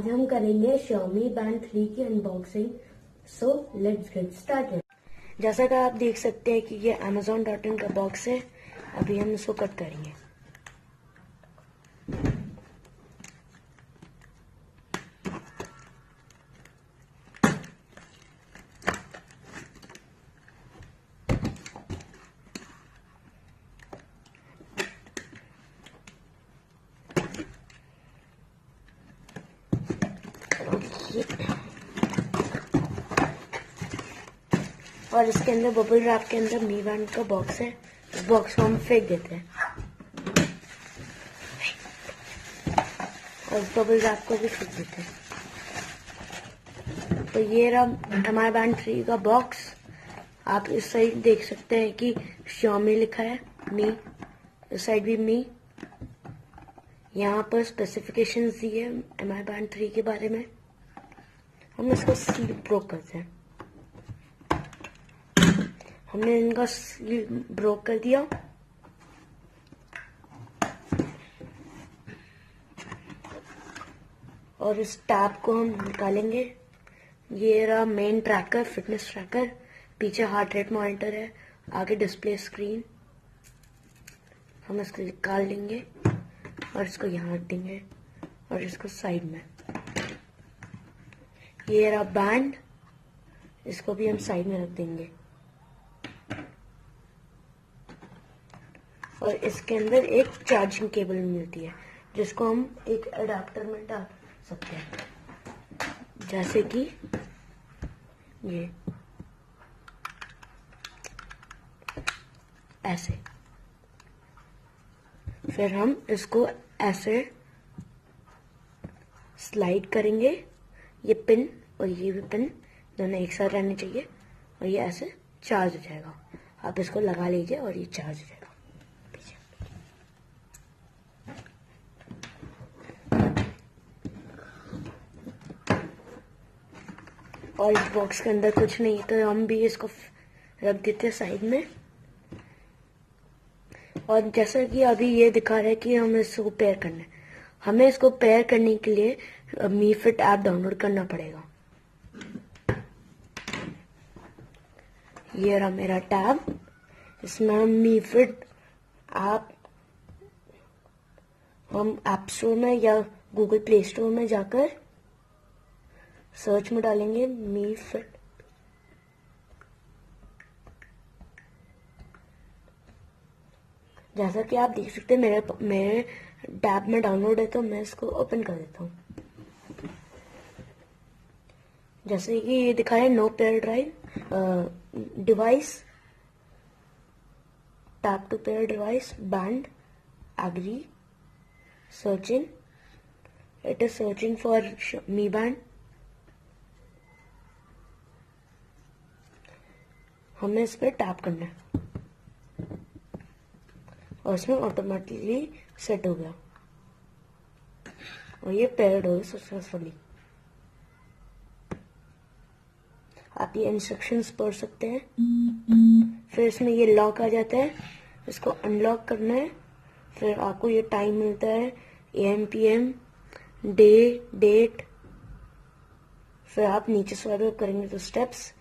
आज हम करेंगे Xiaomi Band 3 की unboxing. So let's get started. जैसा कि आप देख सकते हैं कि ये Amazon.in का बॉक्स है। अभी हम इसको कट करेंगे। और इसके अंदर बबल रैप के अंदर मी बैंड का बॉक्स है। इस बॉक्स को हम फेंक देते हैं और बबल रैप को भी फेंक देते हैं। तो ये रहा हमारा बैंड 3 का बॉक्स। आप इस साइड देख सकते हैं कि Xiaomi लिखा है, मी, इस साइड भी मी। यहाँ पर स्पेसिफिकेशंस दी है MI Band 3 के बारे में। हम इसको सील ब्रोक करते हैं। हमने इनका सील ब्रोक कर दिया। और इस टैब को हम निकालेंगे। ये रहा मेन ट्रैकर, फिटनेस ट्रैकर। पीछे हार्ट रेट मॉनिटर है, आगे डिस्प्ले स्क्रीन। हम इसको निकाल लेंगे और इसको यहाँ रख देंगे और इसको साइड में। ये रहा बैंड, इसको भी हम साइड में रख देंगे। और इसके अंदर एक चार्जिंग केबल मिलती है जिसको हम एक अडेप्टर में डाल सकते हैं, जैसे कि ये ऐसे। फिर हम इसको ऐसे स्लाइड करेंगे। ये पिन और ये भी पिन दोनों एक साथ रहने चाहिए और ये ऐसे चार्ज हो जाएगा। आप इसको लगा लीजिए और ये चार्ज हो जाएगा। और इस बॉक्स के अंदर कुछ नहीं, तो हम भी इसको रख देते हैं साइड में। और जैसा कि अभी ये दिखा रहा है कि हमें इसको पेयर करना है। हमें इसको पेयर करने के लिए मी फिट ऐप डाउनलोड करना पड़ेगा। ये रहा मेरा टैब, इसमें हम मी फिट ऐप हम ऐप स्टोर में या गूगल प्ले स्टोर में जाकर सर्च में डालेंगे मी फिट। जैसा कि आप देख सकते हैं मेरे टैब में डाउनलोड है, तो मैं इसको ओपन कर देता हूँ। जैसे कि ये दिखाया no pair drive device, tap to pair device, band, agree, searching, it is searching for me band. हमें इस पर टैप करना है और इसमें ऑटोमेटिकली सेट हो गया और ये पेयर्ड हो गया सक्सेसफुली। आप ये इंस्ट्रक्शंस पढ़ सकते हैं। फिर इसमें ये लॉक आ जाता है, इसको अनलॉक करना है। फिर आपको ये टाइम मिलता है, AM PM, डे, डेट। फिर आप नीचे स्वाइप अप करेंगे तो स्टेप्स,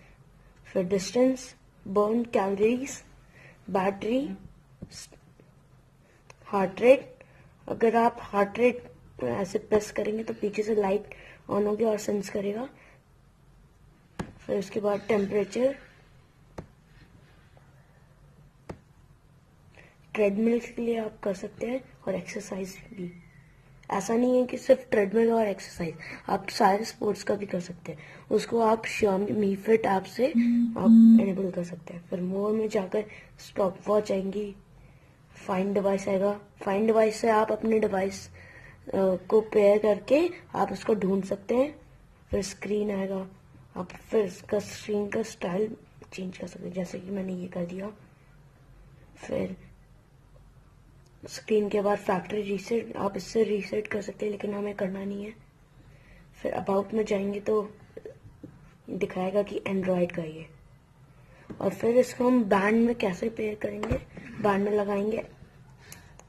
फिर distance, burn calories, battery, heart rate. अगर आप हार्ट रेट ऐसे प्रेस करेंगे तो पीछे से लाइट ऑन होगी और सेंस करेगा। फिर उसके बाद टेम्परेचर, ट्रेडमिल के लिए आप कर सकते हैं और एक्सरसाइज भी। ऐसा नहीं है कि सिर्फ ट्रेडमिल और एक्सरसाइज, आप सारे स्पोर्ट्स का भी कर सकते हैं। उसको आप Xiaomi मी फिट ऐप से आप एनेबल कर सकते हैं। फिर मोर में जाकर स्टॉप वॉच आएंगी, फाइंड डिवाइस आएगा। फाइंड डिवाइस से आप अपने डिवाइस को पेयर करके आप उसको ढूंढ सकते हैं। फिर स्क्रीन आएगा, आप फिर इसका स्क्रीन का स्टाइल चेंज कर सकते हैं, जैसे कि मैंने ये कर दिया। फिर स्क्रीन के बाद फैक्ट्री रीसेट, आप इससे रीसेट कर सकते हैं, लेकिन हमें करना नहीं है। फिर अबाउट में जाएंगे तो दिखाएगा कि एंड्रॉयड का ये। और फिर इसको हम बैंड में कैसे पेयर करेंगे, बैंड में लगाएंगे,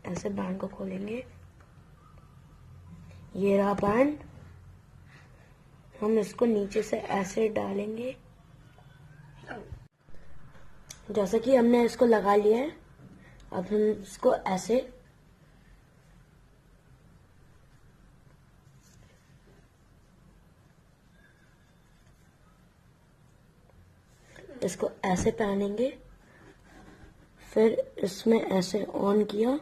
ऐसे बैंड को खोलेंगे। ये रहा बैंड, हम इसको नीचे से ऐसे डालेंगे। जैसा कि हमने इसको लगा लिया है, अब हम इसको ऐसे पहनेंगे। फिर इसमें ऐसे ऑन किया,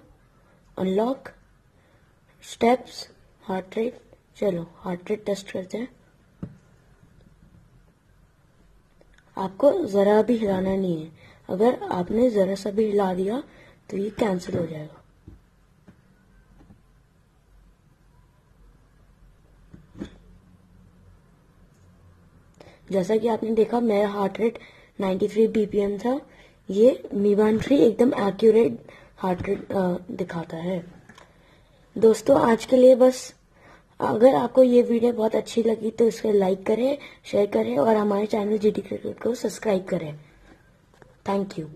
अनलॉक, स्टेप्स, हार्ट रेट। चलो हार्ट रेट टेस्ट करते हैं। आपको जरा भी हिलाना नहीं है। अगर आपने जरा सा भी हिला दिया तो ये कैंसिल हो जाएगा। जैसा कि आपने देखा मेरा हार्ट रेट 93 बीपीएम था। ये मीवान 3 एकदम एक्यूरेट हार्ट रेट दिखाता है। दोस्तों आज के लिए बस। अगर आपको ये वीडियो बहुत अच्छी लगी तो इसे लाइक करें, शेयर करें और हमारे चैनल जीटी क्रिकेट को सब्सक्राइब करें। Thank you.